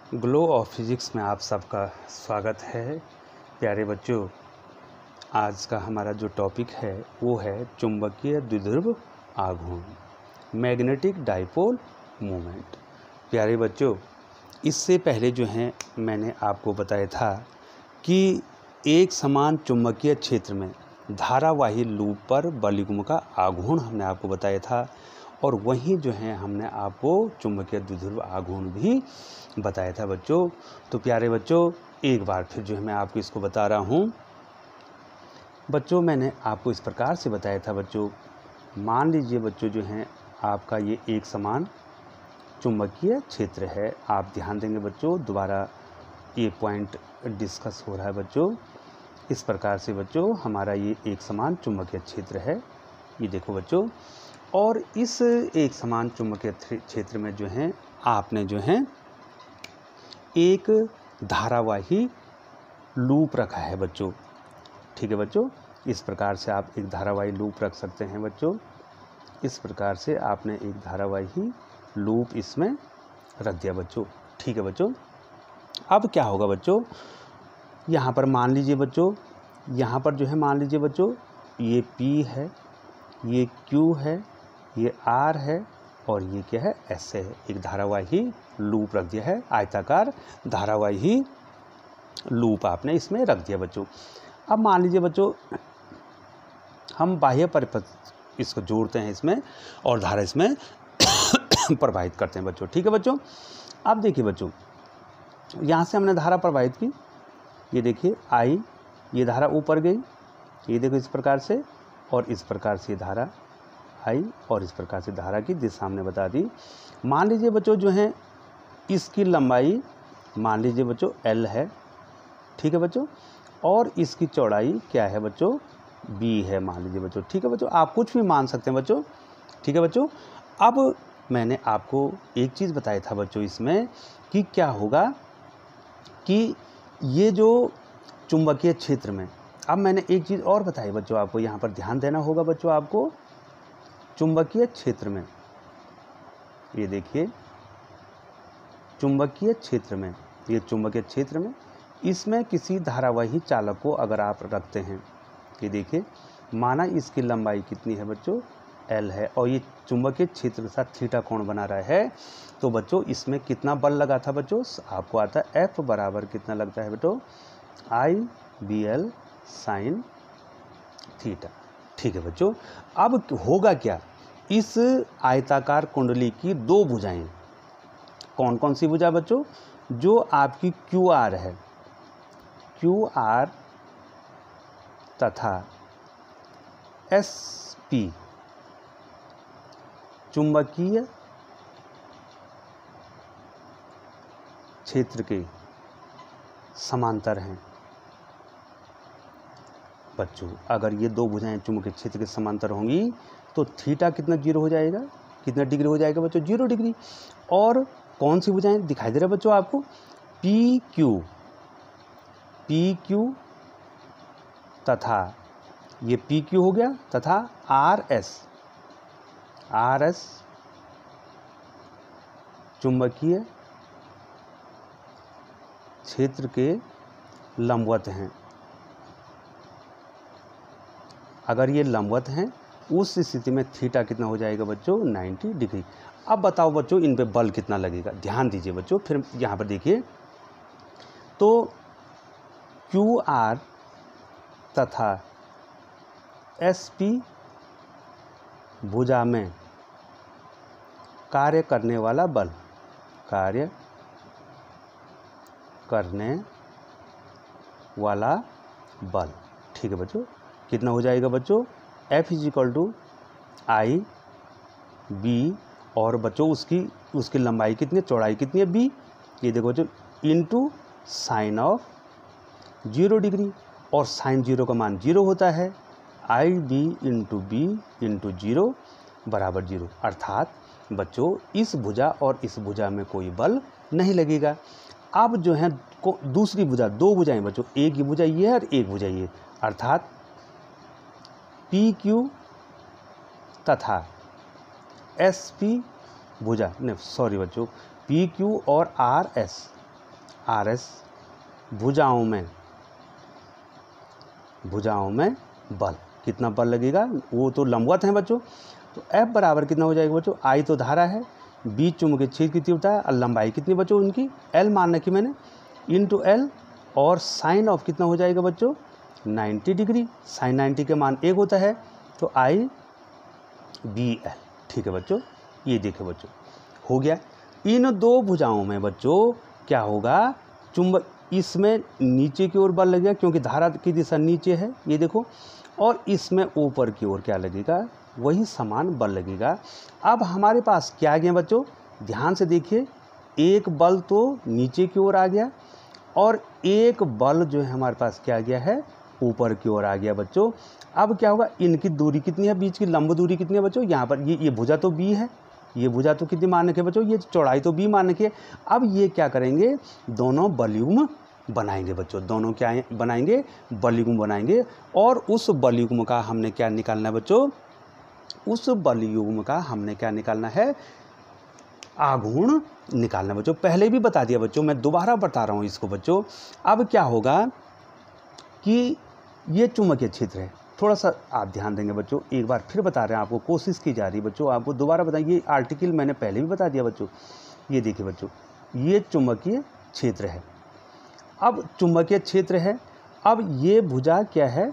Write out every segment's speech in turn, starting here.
Glow of physics में आप सबका स्वागत है। प्यारे बच्चों, आज का हमारा जो टॉपिक है वो है चुंबकीय द्विध्रुव आघूर्ण, मैग्नेटिक डाइपोल मोमेंट। प्यारे बच्चों, इससे पहले जो है मैंने आपको बताया था कि एक समान चुंबकीय क्षेत्र में धारावाही लूप पर बलयुग्म का आघूर्ण हमने आपको बताया था, और वहीं जो है हमने आपको चुंबकीय द्विध्रुव आघूर्ण भी बताया था बच्चों। तो प्यारे बच्चों, एक बार फिर जो है मैं आपको इसको बता रहा हूँ। बच्चों, मैंने आपको इस प्रकार से बताया था बच्चों, मान लीजिए बच्चों जो है आपका ये एक समान चुंबकीय क्षेत्र है। आप ध्यान देंगे बच्चों, दोबारा ये पॉइंट डिस्कस हो रहा है बच्चों। इस प्रकार से बच्चों हमारा ये एक समान चुंबकीय क्षेत्र है, ये देखो बच्चों। और इस एक समान चुंबकीय क्षेत्र में जो है आपने जो है एक धारावाही लूप रखा है बच्चों। ठीक है बच्चों, इस प्रकार से आप एक धारावाही लूप रख सकते हैं बच्चों। इस प्रकार से आपने एक धारावाही लूप इसमें रख दिया बच्चों। ठीक है बच्चों, अब क्या होगा बच्चों, यहाँ पर मान लीजिए बच्चों, यहाँ पर जो है मान लीजिए बच्चों ये P है, ये Q है, ये R है और ये क्या है, S है। एक धारावाही लूप रख दिया है, आयताकार धारावाही लूप आपने इसमें रख दिया बच्चों। अब मान लीजिए बच्चों हम बाह्य परिपथ इसको जोड़ते हैं इसमें और धारा इसमें प्रवाहित करते हैं बच्चों। ठीक है बच्चों, अब देखिए बच्चों, यहाँ से हमने धारा प्रवाहित की, ये देखिए आई, ये धारा ऊपर गई, ये देखो इस प्रकार से, और इस प्रकार से धारा आई और इस प्रकार से धारा की दिशा हमने बता दी। मान लीजिए बच्चों जो है इसकी लंबाई मान लीजिए बच्चों L है। ठीक है बच्चों, और इसकी चौड़ाई क्या है बच्चों, B है मान लीजिए बच्चों। ठीक है बच्चों, आप कुछ भी मान सकते हैं बच्चों। ठीक है बच्चों, अब मैंने आपको एक चीज़ बताया था बच्चों इसमें कि क्या होगा कि ये जो चुंबकीय क्षेत्र में, अब मैंने एक चीज़ और बताई बच्चों आपको, यहाँ पर ध्यान देना होगा बच्चों आपको। चुंबकीय क्षेत्र में, ये देखिए चुंबकीय क्षेत्र में, ये चुंबकीय क्षेत्र में इसमें किसी धारावाही चालक को अगर आप रखते हैं, ये देखिए माना इसकी लंबाई कितनी है बच्चों, L है, और ये चुंबकीय क्षेत्र के साथ थीटा कोण बना रहा है, तो बच्चों इसमें कितना बल लगा था बच्चों, आपको आता है F बराबर कितना लगता है बच्चों, IBL साइन थीटा। ठीक है बच्चों, अब होगा क्या, इस आयताकार कुंडली की दो भुजाएं, कौन कौन सी भुजा बच्चों, जो आपकी QR है, QR तथा SP चुंबकीय क्षेत्र के समांतर हैं बच्चों। अगर ये दो भुजाएं चुंबकीय क्षेत्र के समांतर होंगी तो थीटा कितना जीरो हो जाएगा, कितना डिग्री हो जाएगा बच्चों, 0 डिग्री। और कौन सी भुजाएं दिखाई दे रहा है बच्चों आपको, PQ तथा ये PQ हो गया तथा RS चुंबकीय क्षेत्र के लंबवत हैं। अगर ये लंबवत हैं उस स्थिति में थीटा कितना हो जाएगा बच्चों, 90 डिग्री। अब बताओ बच्चों इन पे बल कितना लगेगा, ध्यान दीजिए बच्चों। फिर यहाँ पर देखिए, तो QR तथा SP भुजा में कार्य करने वाला बल, कार्य करने वाला बल, ठीक है बच्चों, कितना हो जाएगा बच्चों, F = IB, और बच्चों उसकी लंबाई कितनी है, चौड़ाई कितनी है, B, ये देखो बच्चों, इंटू साइन ऑफ 0 डिग्री, और साइन 0 का मान 0 होता है, IB × B × 0 बराबर 0। अर्थात बच्चों इस भुजा और इस भुजा में कोई बल नहीं लगेगा। अब जो है दूसरी भुजा, दो भुजाएं बच्चों, एक ही भुजा ये है और एक भुजा ये, अर्थात PQ तथा SP भुजा, नहीं सॉरी बच्चों, PQ और RS RS भुजाओं में बल, कितना बल लगेगा, वो तो लंबवत हैं बच्चों। तो F बराबर कितना हो जाएगा बच्चों, I तो धारा है, B चुंबकीय क्षेत्र की तीव्रता है और लंबाई कितनी बच्चों उनकी L मान रखी मैंने, इंटू L, और साइन ऑफ कितना हो जाएगा बच्चों 90 डिग्री, साइन 90 के मान 1 होता है, तो IBL। ठीक है बच्चों, ये देखो बच्चों हो गया। इन दो भुजाओं में बच्चों क्या होगा, चुंबक इसमें नीचे की ओर बल लगेगा क्योंकि धारा की दिशा नीचे है, ये देखो, और इसमें ऊपर की ओर क्या लगेगा, वही समान बल लगेगा। अब हमारे पास क्या आ गया बच्चों, ध्यान से देखिए, एक बल तो नीचे की ओर आ गया और एक बल जो है हमारे पास क्या आ गया है, ऊपर की ओर आ गया बच्चों। अब क्या होगा, इनकी दूरी कितनी है, बीच की लंब दूरी कितनी है बच्चों, यहाँ पर ये भुजा तो B है, ये भुजा तो कितनी मान रखी है बच्चों, ये चौड़ाई तो B मान रखी है। अब ये क्या करेंगे, दोनों बलयुग्म बनाएंगे बच्चों, दोनों क्या बनाएंगे, बलयुग्म बनाएंगे। और उस बलयुग्म का हमने क्या निकालना है बच्चों, उस बलयुग्म का हमने क्या निकालना है, आघूर्ण निकालना बच्चों। पहले भी बता दिया बच्चों, मैं दोबारा बता रहा हूँ इसको बच्चों। अब क्या होगा कि ये चुंबकीय क्षेत्र है, थोड़ा सा आप ध्यान देंगे बच्चों, एक बार फिर बता रहे हैं आपको, कोशिश की जा रही है बच्चों, आपको दोबारा बताइए। ये आर्टिकल मैंने पहले भी बता दिया बच्चों। ये देखिए बच्चों, ये चुंबकीय क्षेत्र है, अब चुंबकीय क्षेत्र है, अब ये भुजा क्या है,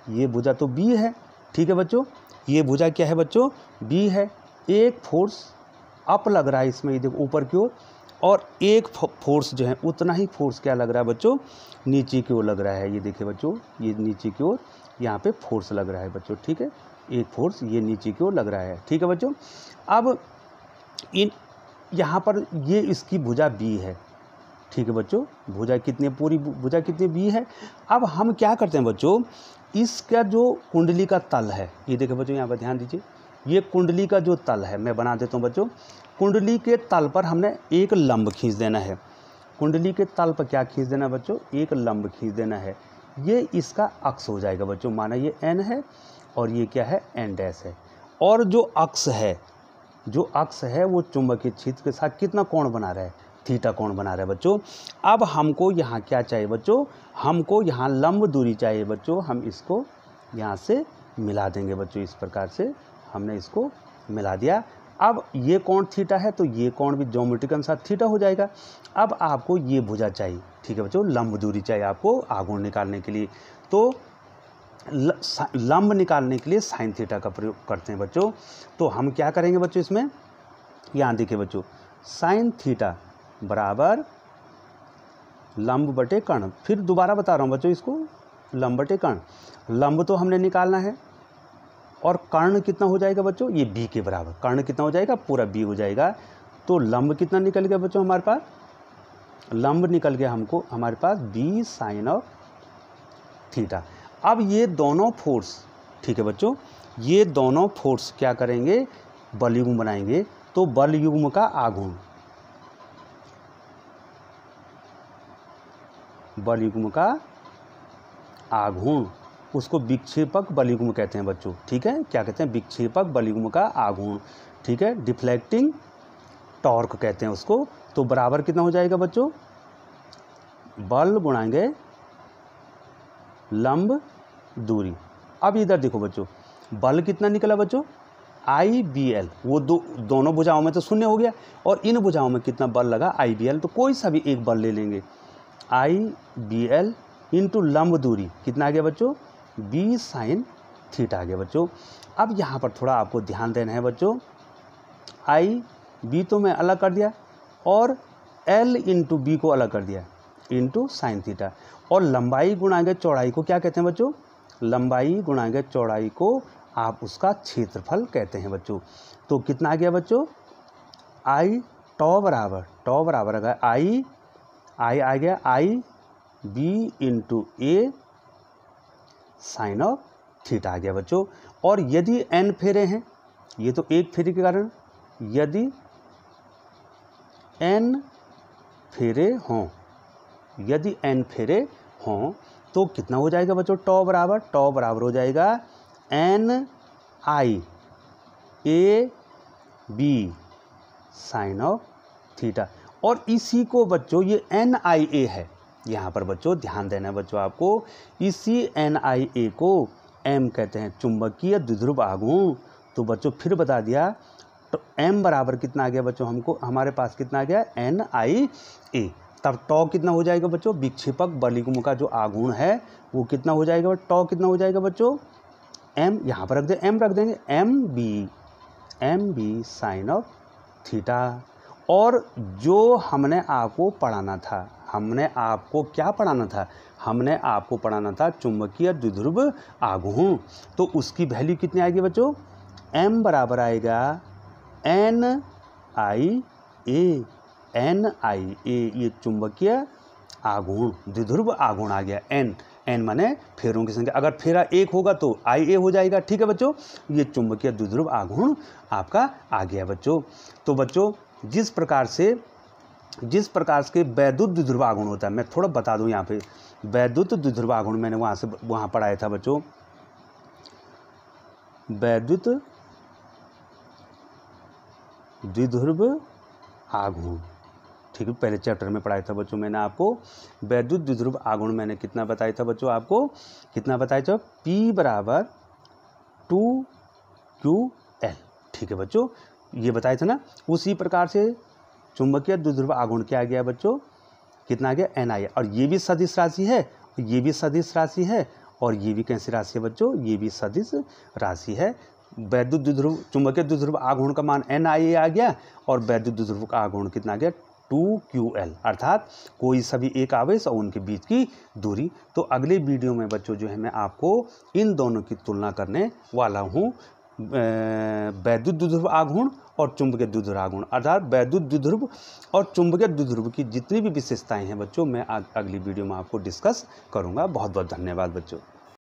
ये भुजा तो B है, ठीक है बच्चों, ये भुजा क्या है बच्चों, B है। एक फोर्स अप लग रहा है इसमें, ये देखो ऊपर की ओर, और एक फोर्स जो है उतना ही फोर्स क्या लग रहा है बच्चों, नीचे की ओर लग रहा है। ये देखिए बच्चों, ये नीचे की ओर यहाँ पे फोर्स लग रहा है बच्चों, ठीक है, एक फोर्स ये नीचे की ओर लग रहा है, ठीक है बच्चों। अब इन यहाँ पर ये इसकी भुजा B है, ठीक है बच्चों, भुजा कितनी, पूरी भुजा कितनी B है। अब हम क्या करते हैं बच्चों, इसका जो कुंडली का तल है, ये देखिए बच्चों, यहाँ पर ध्यान दीजिए, ये कुंडली का जो तल है, मैं बना देता हूँ बच्चों। कुंडली के तल पर हमने एक लंब खींच देना है, कुंडली के तल पर क्या खींच देना है बच्चों, एक लंब खींच देना है। ये इसका अक्ष हो जाएगा बच्चों, माना ये N है और ये क्या है, N डैश है। और जो अक्ष है, जो अक्ष है वो चुंबकीय क्षेत्र के साथ कितना कोण बना रहा है, थीटा कोण बना रहा है बच्चों। अब हमको यहाँ क्या चाहिए बच्चों, हमको यहाँ लंब दूरी चाहिए बच्चों, हम इसको यहाँ से मिला देंगे बच्चों, इस प्रकार से हमने इसको मिला दिया। अब ये कोण थीटा है, तो ये कोण भी ज्योमेट्री के अनुसार थीटा हो जाएगा। अब आपको ये भुजा चाहिए, ठीक है बच्चों, लंब दूरी चाहिए आपको आघूर्ण निकालने के लिए, तो लंब निकालने के लिए साइन थीटा का प्रयोग करते हैं बच्चों। तो हम क्या करेंगे बच्चों, इसमें यहाँ देखिए बच्चों, साइन थीटा बराबर लंब बटे कर्ण, फिर दोबारा बता रहा हूँ बच्चों इसको, लंब बटे कर्ण, लंब तो हमने निकालना है और कर्ण कितना हो जाएगा बच्चों, ये B के बराबर, कर्ण कितना हो जाएगा, पूरा B हो जाएगा। तो लंब कितना निकल गया बच्चों हमारे पास, लंब निकल गया हमको हमारे पास B साइन ऑफ थीटा। अब ये दोनों फोर्स, ठीक है बच्चों, ये दोनों फोर्स क्या करेंगे, बलयुग्म बनाएंगे। तो बलयुग्म का आघूर्ण, बलयुग्म का आघूर्ण, उसको विक्षेपक बलयुग्म कहते हैं बच्चों, ठीक है, क्या कहते हैं, विक्षेपक बलयुग्म का आघूर्ण, ठीक है, डिफ्लेक्टिंग टॉर्क कहते हैं उसको। तो बराबर कितना हो जाएगा बच्चों, बल गुणाएंगे लंब दूरी। अब इधर देखो बच्चों, बल कितना निकला बच्चों, IBL, वो दोनों भुजाओं में तो शून्य हो गया, और इन भुजाओं में कितना बल लगा, IBL, तो कोई सा भी एक बल ले लेंगे, IBL इंटू लंब दूरी कितना आ गया बच्चों, B साइन थीटा आ गया बच्चों। अब यहाँ पर थोड़ा आपको ध्यान देना है बच्चों, B तो मैं अलग कर दिया और L इंटू B को अलग कर दिया, इंटू साइन थीटा, और लंबाई गुणाएंगे चौड़ाई को क्या कहते हैं बच्चों, लंबाई गुणाएंगे चौड़ाई को आप उसका क्षेत्रफल कहते हैं बच्चों। तो कितना आ गया बच्चों, I टॉ बराबर अगर I आ गया IB into A sine of theta आ गया बच्चों। और यदि N फेरे हैं, ये तो एक फेरे के कारण, यदि N फेरे हों, यदि N फेरे हों तो कितना हो जाएगा बच्चों, टॉ बराबर हो जाएगा NI AB sine of theta. और इसी को बच्चों ये NIA है, यहाँ पर बच्चों ध्यान देना है बच्चों आपको, इसी NIA को M कहते हैं, चुंबकीय द्विध्रुव आघूर्ण। तो बच्चों फिर बता दिया, तो M बराबर कितना आ गया बच्चों, हमको हमारे पास कितना आ गया NIA। तब टॉ कितना हो जाएगा बच्चों, विक्षेपक बलिगुम का जो आघूर्ण है वो कितना हो जाएगा, टॉ कितना हो जाएगा बच्चों, M यहाँ पर रख दें, M रख देंगे, MB साइन ऑफ थीटा। और जो हमने आपको पढ़ाना था, हमने आपको क्या पढ़ाना था, हमने आपको पढ़ाना था चुंबकीय द्विध्रुव आघूर्ण। तो उसकी वैल्यू कितनी आएगी बच्चों, M बराबर आएगा NIA, ये चुंबकीय आघूर्ण द्विध्रुव आघूर्ण आ गया। N माने फेरों की संख्या, अगर फेरा 1 होगा तो IA हो जाएगा। ठीक है बच्चों, ये चुंबकीय द्विध्रुव आघूर्ण आपका आ गया बच्चों। तो बच्चों जिस प्रकार के वैद्युत द्विध्रुव आघूर्ण होता है, मैं थोड़ा बता दूं यहाँ पे, वैद्युत द्विध्रुव आघूर्ण मैंने वहाँ पढ़ाया था बच्चों, वैद्युत द्विध्रुव आघूर्ण। ठीक है, पहले चैप्टर में पढ़ाया था बच्चों मैंने आपको, वैद्युत द्विध्रुव आघूर्ण मैंने कितना बताया था बच्चों, आपको कितना बताया था, P बराबर 2QL। ठीक है बच्चों, ये बताया था ना। उसी प्रकार से चुंबकीय द्विध्रुव आघूर्ण क्या आ गया बच्चों, कितना आ गया NIA। और ये भी सदिश राशि है, ये भी सदिश राशि है, और ये भी कैसी राशि है बच्चों, ये भी सदिश राशि है। वैद्युत द्विध्रुव चुंबकीय द्विध्रुव आघूर्ण का मान NIA आ गया, और वैद्युत द्विध्रुव का आघूर्ण कितना आ गया 2QL, अर्थात कोई सभी एक आवेश और उनके बीच की दूरी। तो अगले वीडियो में बच्चों जो है मैं आपको इन दोनों की तुलना करने वाला हूँ, वैद्युत द्विध्रुव आघूर्ण और चुंबकीय द्विध्रुव आघूर्ण, अर्थात वैद्युत द्विध्रुव और चुंबकीय द्विध्रुव की जितनी भी विशेषताएं हैं बच्चों, मैं अगली वीडियो में आपको डिस्कस करूँगा। बहुत बहुत धन्यवाद बच्चों।